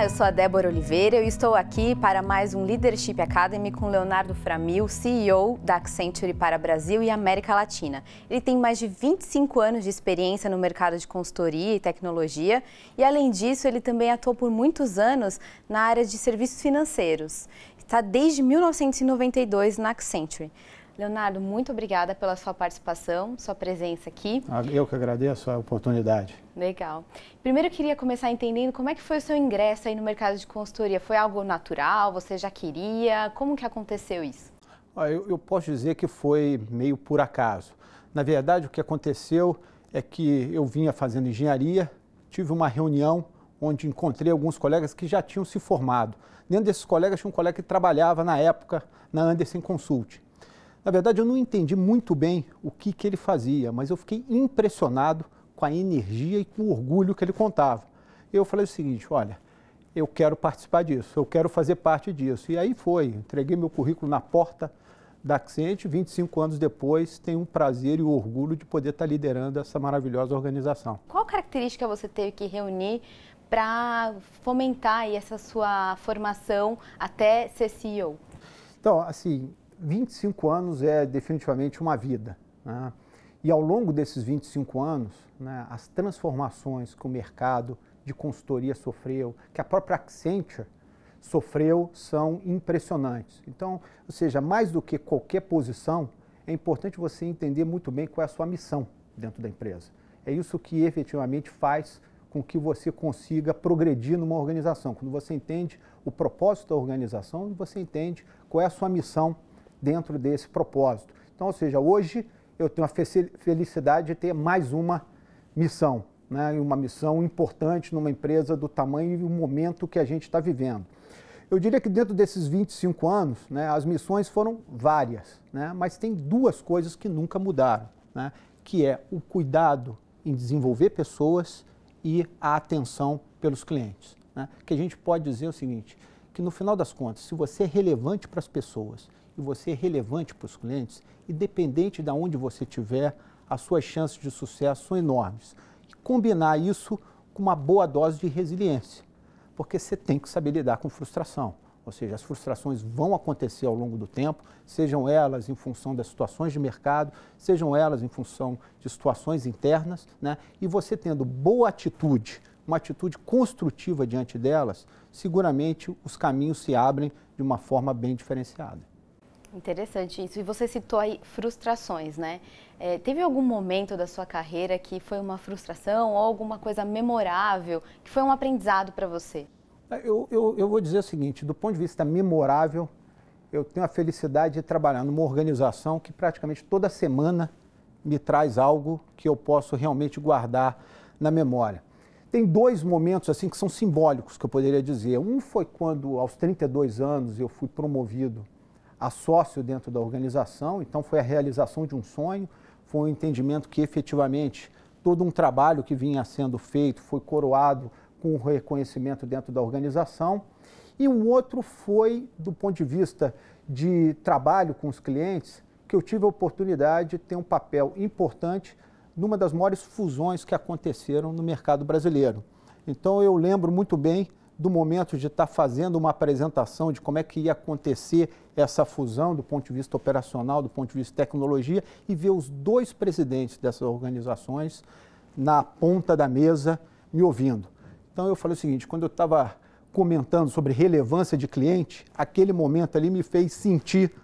Olá, eu sou a Débora Oliveira e estou aqui para mais um Leadership Academy com Leonardo Framil, CEO da Accenture para Brasil e América Latina. Ele tem mais de 25 anos de experiência no mercado de consultoria e tecnologia e, além disso, ele também atuou por muitos anos na área de serviços financeiros. Está desde 1992 na Accenture. Leonardo, muito obrigada pela sua participação, sua presença aqui. Eu que agradeço a oportunidade. Legal. Primeiro eu queria começar entendendo como é que foi o seu ingresso aí no mercado de consultoria. Foi algo natural? Você já queria? Como que aconteceu isso? Eu posso dizer que foi meio por acaso. Na verdade, o que aconteceu é que eu vinha fazendo engenharia, tive uma reunião onde encontrei alguns colegas que já tinham se formado. Dentro desses colegas tinha um colega que trabalhava na época na Andersen Consult. Na verdade, eu não entendi muito bem o que ele fazia, mas eu fiquei impressionado com a energia e com o orgulho que ele contava. Eu falei o seguinte, olha, eu quero participar disso, eu quero fazer parte disso. E aí foi, entreguei meu currículo na porta da Accenture, 25 anos depois, tenho o prazer e o orgulho de poder estar liderando essa maravilhosa organização. Qual característica você teve que reunir para fomentar aí essa sua formação até ser CEO? Então, assim, 25 anos é definitivamente uma vida, né? E ao longo desses 25 anos, né, as transformações que o mercado de consultoria sofreu, que a própria Accenture sofreu, são impressionantes. Então, ou seja, mais do que qualquer posição, é importante você entender muito bem qual é a sua missão dentro da empresa. É isso que efetivamente faz com que você consiga progredir numa organização. Quando você entende o propósito da organização e você entende qual é a sua missão dentro desse propósito. Então, ou seja, hoje eu tenho a felicidade de ter mais uma missão, né? Uma missão importante numa empresa do tamanho e o momento que a gente está vivendo. Eu diria que dentro desses 25 anos, né, as missões foram várias, né? Mas tem duas coisas que nunca mudaram, né? Que é o cuidado em desenvolver pessoas e a atenção pelos clientes, né? Que a gente pode dizer o seguinte, que no final das contas, se você é relevante para as pessoas e você é relevante para os clientes, independente de onde você estiver, as suas chances de sucesso são enormes. E combinar isso com uma boa dose de resiliência, porque você tem que saber lidar com frustração. Ou seja, as frustrações vão acontecer ao longo do tempo, sejam elas em função das situações de mercado, sejam elas em função de situações internas, né? E você tendo boa atitude, uma atitude construtiva diante delas, seguramente os caminhos se abrem de uma forma bem diferenciada. Interessante isso. E você citou aí frustrações, né? Teve algum momento da sua carreira que foi uma frustração ou alguma coisa memorável, que foi um aprendizado para você? Eu vou dizer o seguinte, do ponto de vista memorável, eu tenho a felicidade de trabalhar numa organização que praticamente toda semana me traz algo que eu posso realmente guardar na memória. Tem dois momentos assim que são simbólicos, que eu poderia dizer. Um foi quando, aos 32 anos, eu fui promovido a sócio dentro da organização, então foi a realização de um sonho, foi um entendimento que efetivamente todo um trabalho que vinha sendo feito foi coroado com o reconhecimento dentro da organização. E um outro foi do ponto de vista de trabalho com os clientes, que eu tive a oportunidade de ter um papel importante numa das maiores fusões que aconteceram no mercado brasileiro. Então eu lembro muito bem do momento de estar fazendo uma apresentação de como é que ia acontecer essa fusão do ponto de vista operacional, do ponto de vista de tecnologia, e ver os dois presidentes dessas organizações na ponta da mesa me ouvindo. Então eu falei o seguinte, quando eu estava comentando sobre relevância de cliente, aquele momento ali me fez sentir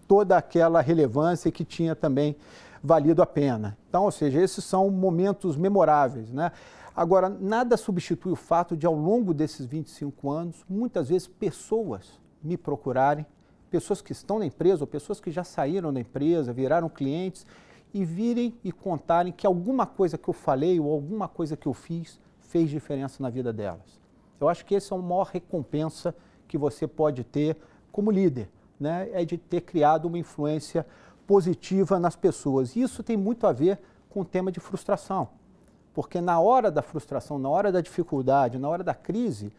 toda aquela relevância que tinha também valido a pena. Então, ou seja, esses são momentos memoráveis, né? Agora, nada substitui o fato de, ao longo desses 25 anos, muitas vezes pessoas me procurarem, pessoas que estão na empresa ou pessoas que já saíram da empresa, viraram clientes, e virem e contarem que alguma coisa que eu falei ou alguma coisa que eu fiz fez diferença na vida delas. Eu acho que essa é a maior recompensa que você pode ter como líder, né? É de ter criado uma influência positiva nas pessoas. E isso tem muito a ver com o tema de frustração. Porque na hora da frustração, na hora da dificuldade, na hora da crise,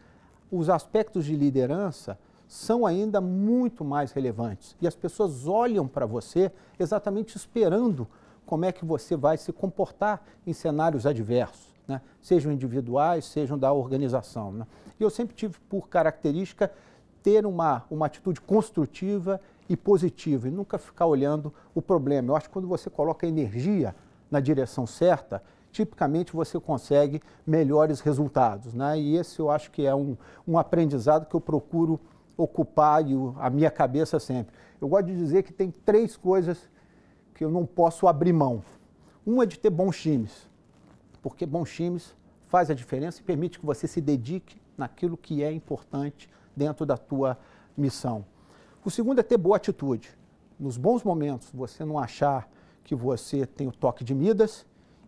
os aspectos de liderança são ainda muito mais relevantes. E as pessoas olham para você exatamente esperando como é que você vai se comportar em cenários adversos. né? Sejam individuais, sejam da organização, né? E eu sempre tive por característica ter uma atitude construtiva e positiva e nunca ficar olhando o problema. Eu acho que quando você coloca energia na direção certa, tipicamente você consegue melhores resultados, né? E esse eu acho que é um aprendizado que eu procuro ocupar a minha cabeça sempre. Eu gosto de dizer que tem 3 coisas que eu não posso abrir mão. Uma é de ter bons times, porque bons times faz a diferença e permite que você se dedique naquilo que é importante dentro da tua missão. O segundo é ter boa atitude. Nos bons momentos, você não achar que você tem o toque de Midas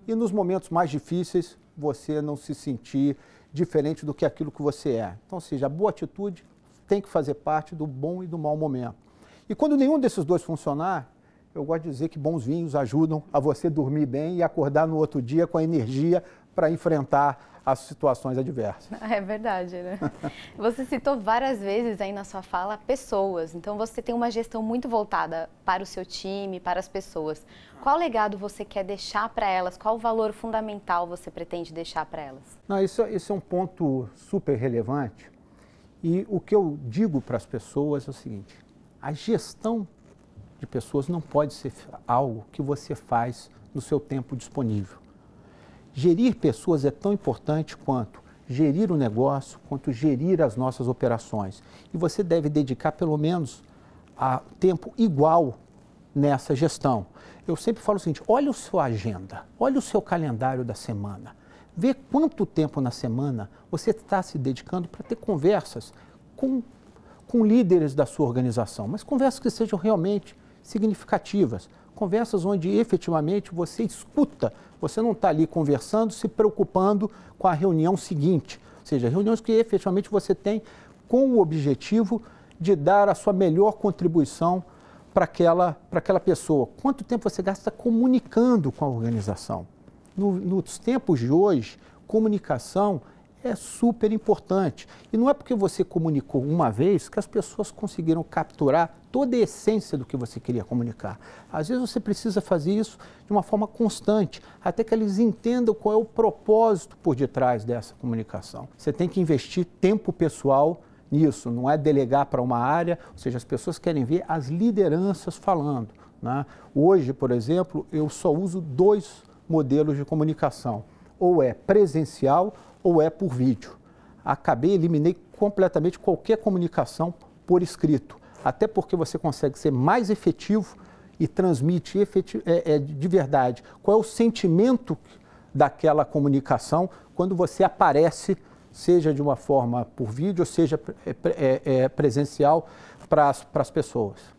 e nos momentos mais difíceis, você não se sentir diferente do que aquilo que você é. Então, ou seja, a boa atitude tem que fazer parte do bom e do mau momento. E quando nenhum desses dois funcionar, eu gosto de dizer que bons vinhos ajudam a você dormir bem e acordar no outro dia com a energia para enfrentar as situações adversas. É verdade, né? Você citou várias vezes aí na sua fala pessoas, então você tem uma gestão muito voltada para o seu time, para as pessoas. Qual legado você quer deixar para elas? Qual valor fundamental você pretende deixar para elas? Não, isso é um ponto super relevante e o que eu digo para as pessoas é o seguinte: a gestão de pessoas não pode ser algo que você faz no seu tempo disponível. Gerir pessoas é tão importante quanto gerir o negócio, quanto gerir as nossas operações. E você deve dedicar pelo menos tempo igual nessa gestão. Eu sempre falo o seguinte: olha a sua agenda, olha o seu calendário da semana. Vê quanto tempo na semana você está se dedicando para ter conversas com líderes da sua organização, mas conversas que sejam realmente significativas. Conversas onde efetivamente você escuta, você não está ali conversando, se preocupando com a reunião seguinte. Ou seja, reuniões que efetivamente você tem com o objetivo de dar a sua melhor contribuição para aquela pessoa. Quanto tempo você gasta comunicando com a organização? Nos tempos de hoje, comunicação é super importante. E não é porque você comunicou uma vez que as pessoas conseguiram capturar toda a essência do que você queria comunicar. Às vezes você precisa fazer isso de uma forma constante, até que eles entendam qual é o propósito por detrás dessa comunicação. Você tem que investir tempo pessoal nisso, não é delegar para uma área, ou seja, as pessoas querem ver as lideranças falando, né? Hoje, por exemplo, eu só uso 2 modelos de comunicação, ou é presencial ou é por vídeo. Eliminei completamente qualquer comunicação por escrito, até porque você consegue ser mais efetivo e transmite de verdade qual é o sentimento daquela comunicação quando você aparece, seja de uma forma por vídeo, ou seja presencial para as pessoas.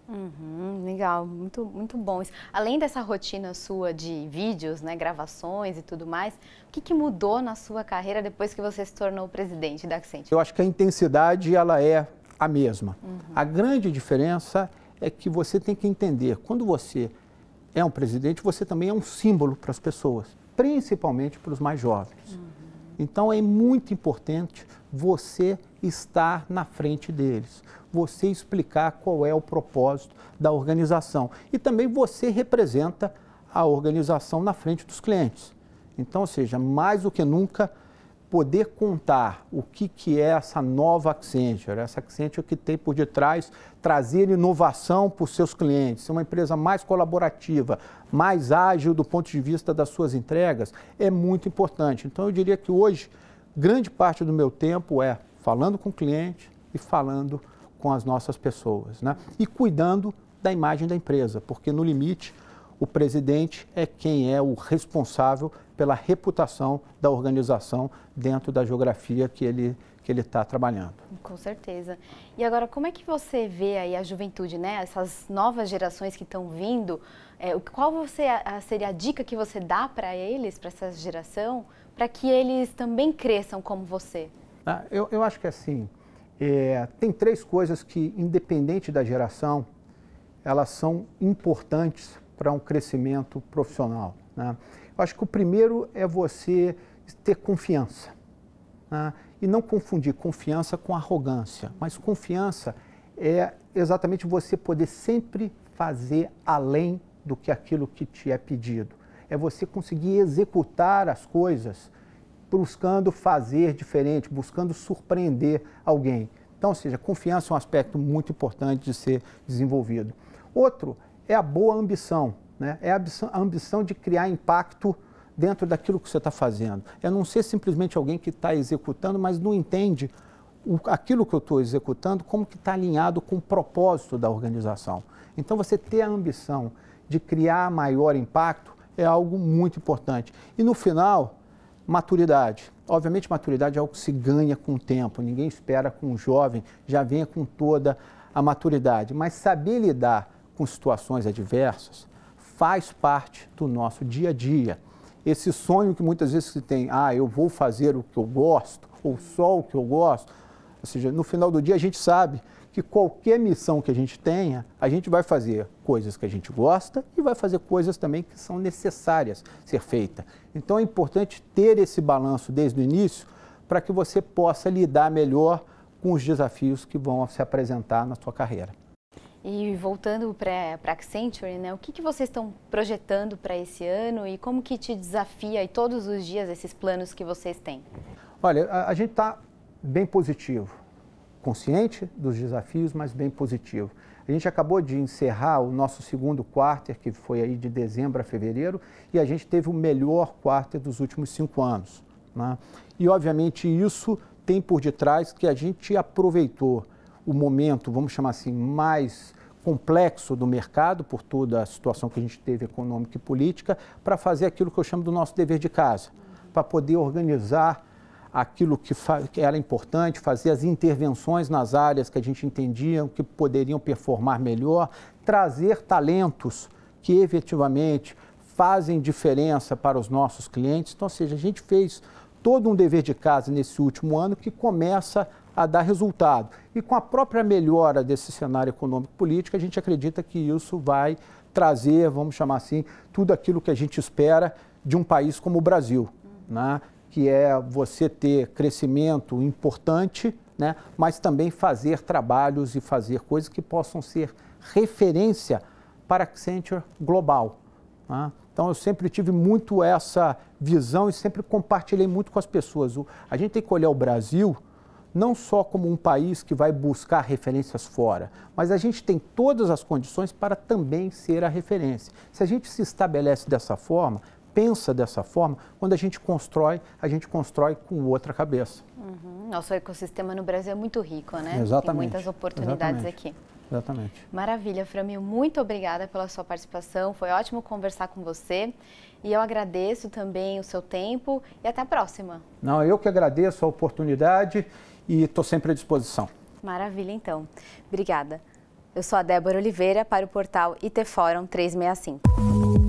Legal, muito, muito bom isso. Além dessa rotina sua de vídeos, né, gravações e tudo mais, o que mudou na sua carreira depois que você se tornou presidente da Accenture? Eu acho que a intensidade ela é a mesma. A grande diferença é que você tem que entender, quando você é um presidente, você também é um símbolo para as pessoas, principalmente para os mais jovens. Então é muito importante você estar na frente deles, você explicar qual é o propósito da organização e também você representa a organização na frente dos clientes. Então, ou seja, mais do que nunca, poder contar o que é essa nova Accenture, essa Accenture que tem por detrás trazer inovação para os seus clientes, ser uma empresa mais colaborativa, mais ágil do ponto de vista das suas entregas, é muito importante. Então, eu diria que hoje, grande parte do meu tempo é falando com o cliente e falando com as nossas pessoas, né? E cuidando da imagem da empresa, porque no limite o presidente é quem é o responsável pela reputação da organização dentro da geografia que ele está trabalhando. Com certeza. E agora, como é que você vê aí a juventude, né? Essas novas gerações que estão vindo, qual seria a dica que você dá para eles, para essa geração, para que eles também cresçam como você? Eu acho que assim, tem 3 coisas que, independente da geração, elas são importantes para um crescimento profissional, né? Eu acho que o primeiro é você ter confiança, né? E não confundir confiança com arrogância, mas confiança é exatamente você poder sempre fazer além do que aquilo que te é pedido. É você conseguir executar as coisas buscando fazer diferente, buscando surpreender alguém. Então, ou seja, confiança é um aspecto muito importante de ser desenvolvido. Outro é a boa ambição, né? É a ambição de criar impacto dentro daquilo que você está fazendo. É não ser simplesmente alguém que está executando, mas não entende aquilo que eu estou executando, como que está alinhado com o propósito da organização. Então, você ter a ambição de criar maior impacto é algo muito importante. E no final, maturidade. Obviamente, maturidade é algo que se ganha com o tempo. Ninguém espera que um jovem já venha com toda a maturidade. Mas saber lidar com situações adversas faz parte do nosso dia a dia. Esse sonho que muitas vezes se tem, eu vou fazer o que eu gosto, ou só o que eu gosto. Ou seja, no final do dia a gente sabe que qualquer missão que a gente tenha, a gente vai fazer coisas que a gente gosta e vai fazer coisas também que são necessárias ser feitas. Então é importante ter esse balanço desde o início para que você possa lidar melhor com os desafios que vão se apresentar na sua carreira. E voltando para a Accenture, né, o que vocês estão projetando para esse ano e como que te desafia aí todos os dias esses planos que vocês têm? Olha, a gente está bem positivo, consciente dos desafios, mas bem positivo. A gente acabou de encerrar o nosso segundo quarter, que foi aí de dezembro a fevereiro, e a gente teve o melhor quarter dos últimos 5 anos, né? E, obviamente, isso tem por detrás que a gente aproveitou o momento, vamos chamar assim, mais complexo do mercado, por toda a situação que a gente teve econômica e política, para fazer aquilo que eu chamo do nosso dever de casa, para poder organizar aquilo que era importante, fazer as intervenções nas áreas que a gente entendia que poderiam performar melhor, trazer talentos que efetivamente fazem diferença para os nossos clientes. Então, ou seja, a gente fez todo um dever de casa nesse último ano que começa a dar resultado. E com a própria melhora desse cenário econômico-político, a gente acredita que isso vai trazer, vamos chamar assim, tudo aquilo que a gente espera de um país como o Brasil, né? Que é você ter crescimento importante, né? Mas também fazer trabalhos e fazer coisas que possam ser referência para a Accenture global, né? Então, eu sempre tive muito essa visão e sempre compartilhei muito com as pessoas. A gente tem que olhar o Brasil não só como um país que vai buscar referências fora, mas a gente tem todas as condições para também ser a referência. Se a gente se estabelece dessa forma, pensa dessa forma, quando a gente constrói com outra cabeça. Nosso ecossistema no Brasil é muito rico, né? Exatamente. Tem muitas oportunidades aqui. Exatamente. Maravilha, Framil, muito obrigada pela sua participação, foi ótimo conversar com você e eu agradeço também o seu tempo e até a próxima. Não, eu que agradeço a oportunidade e estou sempre à disposição. Maravilha, então. Obrigada. Eu sou a Débora Oliveira para o portal IT Fórum 365.